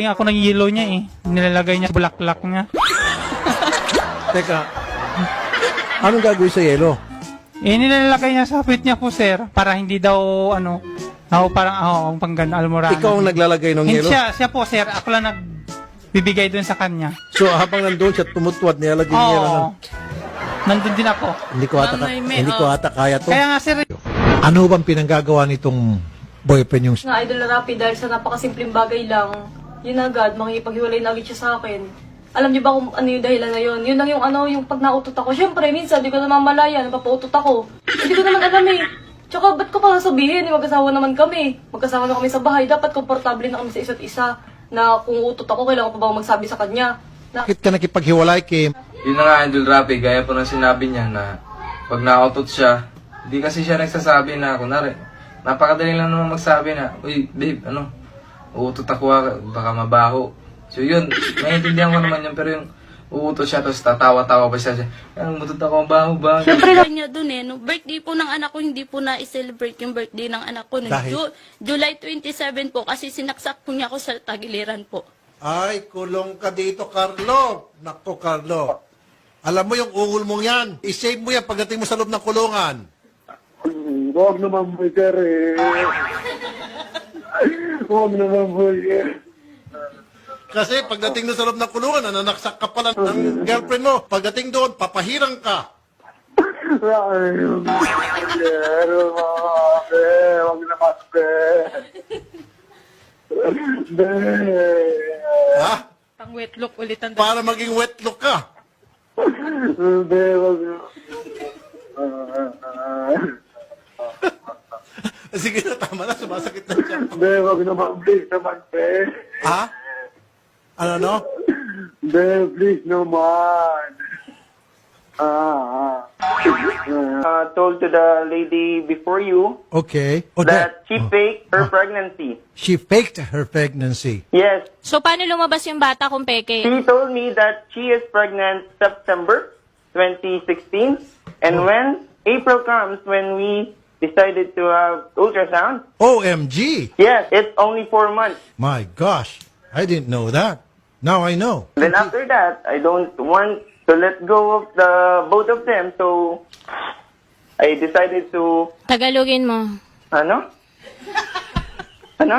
Ako ng yelo niya eh. Nilalagay niya sa bulaklak niya. Teka, anong gagawin sa yelo? Nilalagay niya sa puwit niya po, sir. Para hindi daw, parang, ang panggan, almoranas. Ikaw ang naglalagay ng Hindi yelo? siya po, sir. Ako lang nagbibigay doon sa kanya. So habang nandun siya tumutuwad, nilalagay niya yelo. Oo. Nandun din ako. Hindi ko ata kaya to. Kaya nga, sir, Ano bang pinanggagawa nitong boyfriend yung... Nga Idol Rapi dahil sa napakasimpleng bagay lang, yun agad, makikipaghiwalay na agad siya sa akin. Alam niyo ba kung ano yung dahilan na yun? Yun lang yung yung pag nautot ako. Siyempre, minsan, di ko naman malaya, napapautot ako. Hindi ko naman alam eh. Tsaka, ba't ko pa sabihin? Mag-asawa naman kami. Magkasama na kami sa bahay. Dapat komportable na kami sa isa't isa. Na kung utot ako, kailangan pa ba magsabi sa kanya? Bakit ka nakipaghiwalay, Kim? Yun na nga, Idol Rapi, gaya po ng sinabi niya na pag nautot siya, hindi kasi siya nagsasabi na, kunwari, napakadali lang naman magsabi na, uy, babe, uutot ako, baka mabaho. So yun, naiintindihan ko naman yun, pero yung uutot siya, tapos tatawa-tawa pa siya, umutot ako, mabaho ba? Siyempre lang niya dun eh. No, birthday po ng anak ko, hindi po na-celebrate yung birthday ng anak ko. No, Dahil? July 27 po, kasi sinaksak po niya ako sa tagiliran po. Ay, kulong ka dito, Carlo. Nako, Carlo. Alam mo yung ungol mong yan. I-save mo yan pagdating mo sa loob ng kulungan. Huwag naman po, sir. Huwag naman po, sir. Kasi pagdating doon sa loob ng kulungan, nananaksak ka pala ng girlfriend mo. Pagdating doon, papahirang ka. Ay, sir. Huwag naman, sir. Ha? Pang wetlock ulit ang Para maging wet look ka. Sige na, tama na. Sumasakit na siya. Huwag naman, please naman, sir. Ha? Ano, no? Please naman. Told to the lady before you Okay. O, that she faked her pregnancy. She faked her pregnancy. Yes, So, paano lumabas yung bata kung peke? she told me that she is pregnant September 2016, and when April comes, when we decided to have ultrasound, OMG! yes, it's only 4 months. My gosh. I didn't know that. Now I know. Then after that, I don't want to let go of the both of them, so I decided to Tagalogin mo. ano? Ano?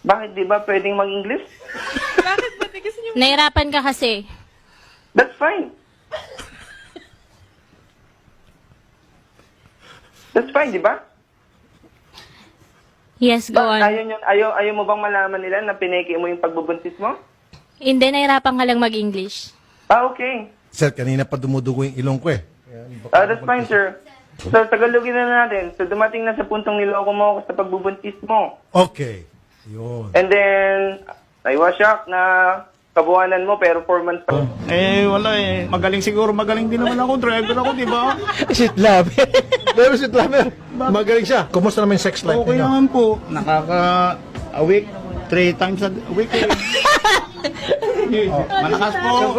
Bakit di ba pwedeng mag-English? Nahirapan ka kasi. That's fine. That's fine, di ba? Yes, go on. Ayaw mo bang malaman nila na pineke mo yung pagbubuntis mo? Hindi, nahirapan ka lang mag-English. Okay. Sir, kanina pa dumudugo yung ilong ko eh. That's fine, sir. So, Tagalogin na natin. So, dumating na sa puntong niloko mo ako sa pagbubuntis mo. Okay. Yun. And then, I was shocked na kabuhanan mo pero 4 months pa. wala eh. Magaling siguro. Magaling din naman ako. Driver ako, di ba? Shit lover. Pero shit lover. Magaling siya. Kumusta naman yung sex life Okay niyo? naman po. A week, 3 times a week. Malakas po.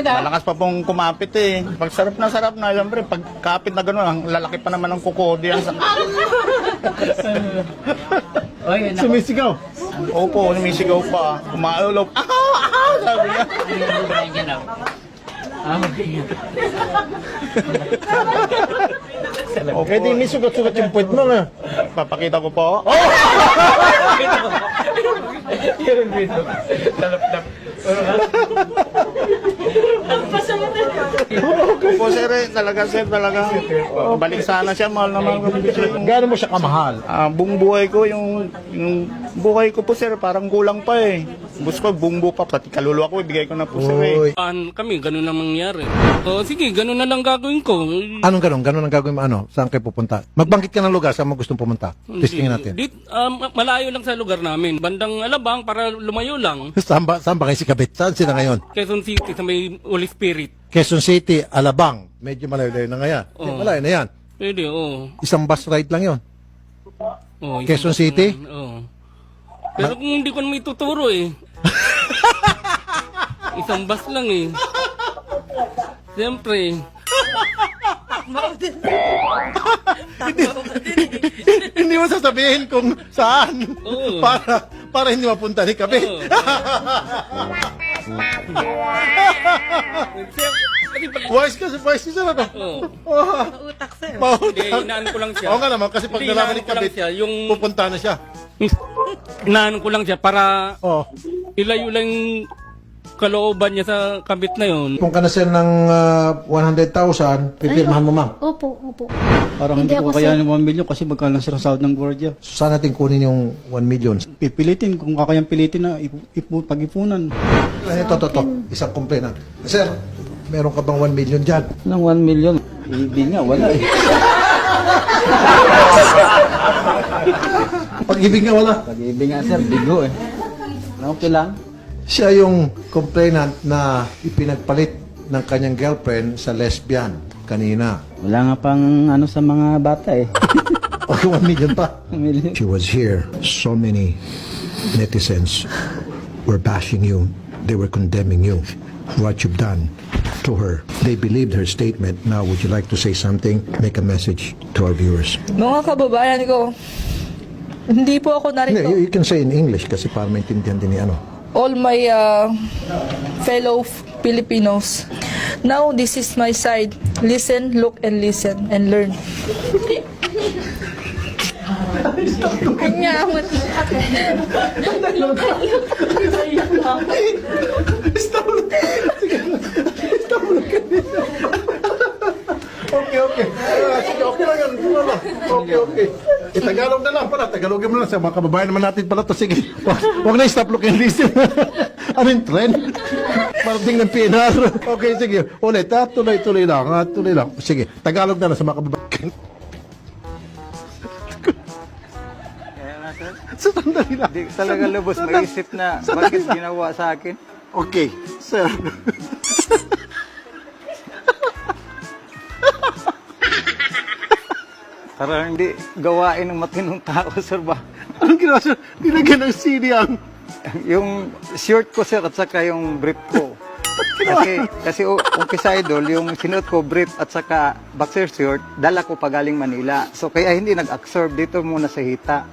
Malakas pa pong kumapit eh. Pag sarap na, siyempre, pag kapit na gano'n, ang lalaki pa naman ng kuko diyan sa... Sumisigaw. Opo, sumisigaw pa. Kumaulog. Sabi niya. Okay, di may sugat-sugat yung puwet mo nga. Papakita ko po. Po sir, talaga. Balik sana siya, mahal naman ko. Gaano mo siya kamahal? Buong buhay ko, yung buhay ko po sir, parang kulang pa eh. Gusto ko, buong buo pa, pati kaluluwa ko, ibigay ko na po sir eh. Uy. Kami, ganun lang mangyari. O sige, ganun na lang gagawin ko. Anong ganun? Ganun ang gagawin mo? Ano? Saan kayo pupunta? Magbangkit ka ng lugar. Saan mo gustong pumunta? Testingin natin. Malayo lang sa lugar namin. Bandang Alabang para lumayo lang. Saan ba kayo si Kabit? Saan sila ngayon? Quezon City sa may Holy Spirit. Quezon City, Alabang. Medyo malayo-layo na ngayon. Oo. Malayo na yan. Pwede, oo. Isang bus ride lang yon. Oo, Quezon City? Oo. Pero kung hindi ko naman ituturo eh. Isang bus lang eh. Siyempre. Hindi mo sasabihin kung saan. Oo. Para hindi mapunta ni Kabit. Oo. Kasi pag... Wise ka sir. Ano? Oo. Utak, sir. Hindi, inaan ko lang siya. Oo nga naman, kasi pag Hindi, nalaman ni inaan ko lang Kabit, siya, yung... pupunta na siya. Inaan ko lang siya para Oh. ilayo lang yung kalooban niya sa kabit na yun. Kung ka na sir ng 100,000, pipirmahan mo ma'am. Opo, opo. Parang hindi ko kaya ng 1 million kasi magkano lang sir ang sahod ng gwardiya. Saan natin kunin yung 1 million? Pipilitin kung kakayang pilitin na pag-ipunan. Ito. Isang complaint. Sir, meron ka bang 1 million dyan? Ng 1 million, hindi nga, wala eh. Pag-ibig nga wala. Pag-ibig nga sir, bigo eh. Okay lang. Siya yung complainant na ipinagpalit ng kanyang girlfriend sa lesbian kanina. Wala nga pang ano sa mga bata eh. Okay, 1 million pa. 1 million. She was here. So many netizens were bashing you. They were condemning you. What you've done to her. They believed her statement. Now, would you like to say something? Make a message to our viewers. Mga kababayan ko, hindi po ako narito. You can say in English kasi para maintindihan din ni ano. All my fellow Filipinos. Now, this is my side. Listen, look, and listen, and learn. Okay. Sige, okay lang yan. Okay. Tagalog na lang pala. Tagalogin mo lang sa mga kababayan naman natin pala to. Sige. Huwag na stop, look and listen. Ano yung trend? Parating ng PNR. Okay, sige. Ulit, ha? Tuloy lang. Sige, Tagalog na lang sa mga kababayan. Sa sandali lang. Hindi talaga lubos maisip na bakit ginawa sa akin. Okay, sir. Parang hindi gawain ng matinong tao sir ba? Anong ginawa, sir? Nilagyan ng CD ang... Yung shirt ko sir at saka yung brief ko. Kasi umpisa idol, yung sinuot ko brief at saka boxer shirt, dala ko pa galing Manila. So kaya hindi nag-absorb dito muna sa hita.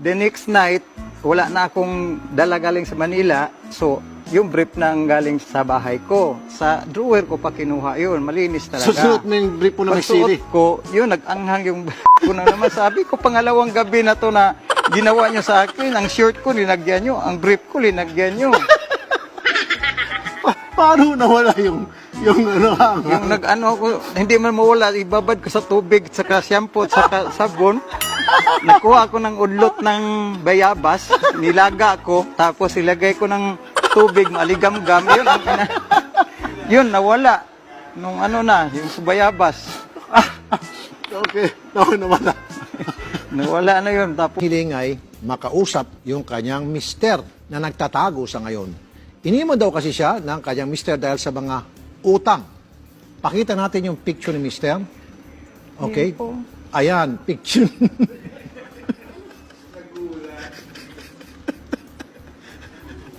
The next night, wala na akong dala galing sa Manila. So yung brief nang galing sa bahay ko. Sa drawer ko pa kinuha yun. Malinis talaga. Susunod mo yung brief mo na may CD. Pagsuot ko, yun, nag-anghang yung ko na naman. Sabi ko, pangalawang gabi na to na ginawa nyo sa akin. Ang shirt ko, linagyan nyo. Ang brief ko, linagyan nyo. Paano nawala yung ano? Yung nag-ano ko, hindi man mawala. Ibabad ko sa tubig, saka shampoo, saka sabon. Nakuha ko ng udlot ng bayabas. Nilaga ko. Tapos ilagay ko ng tubig, maligam-gam. Yun, nawala. Nung ano na, yung sa bayabas. Okay, nawala. Nawala na yun. Tapos Hiling ay makausap yung kanyang mister na nagtatago sa ngayon. Iniwan daw kasi siya ng kanyang mister dahil sa mga utang. Pakita natin yung picture ni mister. Okay? Ayan, picture.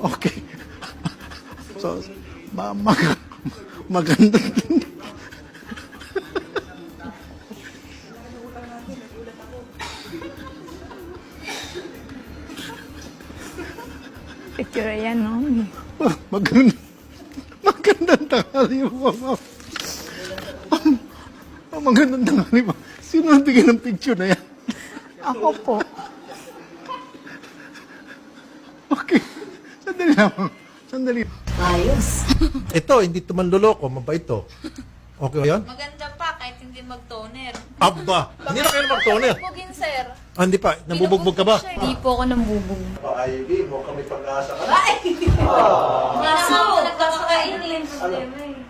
Okay. So, maganda. Picture yan, no? Magandang tanghali mo, ma'am. Magandang tanghali mo. Sino nagbigay ng picture na yan? Ako po. Okay. Sandali lang. Sandali. Ayos. Ito, hindi ito manluloko. Mabait ito. Okay ba yan? Maganda pa kahit hindi mag-toner. Aba! Hindi na kayo mag-toner. Bugin, sir. Ah, hindi pa. Nabubugbog ka ba? Hindi po ako nambubog. Ivy, mo kami pag-asa ka. Hindi na nga ako nagkakainin.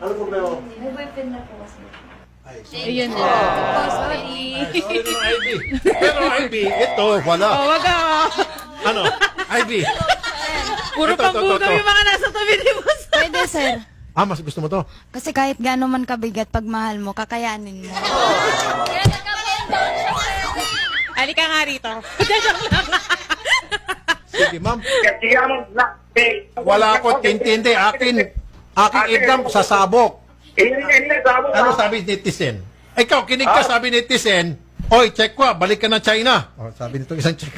Ano problema mo? May boyfriend na po kasi. Ayun na. Oh, sorry. Ivy. Pero Ivy, ito, wala. Wag ka. Ano? Ivy. Puro pambugaw yung mga nasa tabi ni boss. Pwede, sir. Ah, mas gusto mo to? Kasi kahit gano'n man kabigat pag mahal mo, kakayanin mo. Halika nga rito. Sige, ma'am. Wala ko tintindi. Akin exam sa sabok. Ano sabi ni netizen? Ikaw, kinig ka sabi ni netizen, Oy, check ko, balik ka na China. Oh, sabi nito isang check.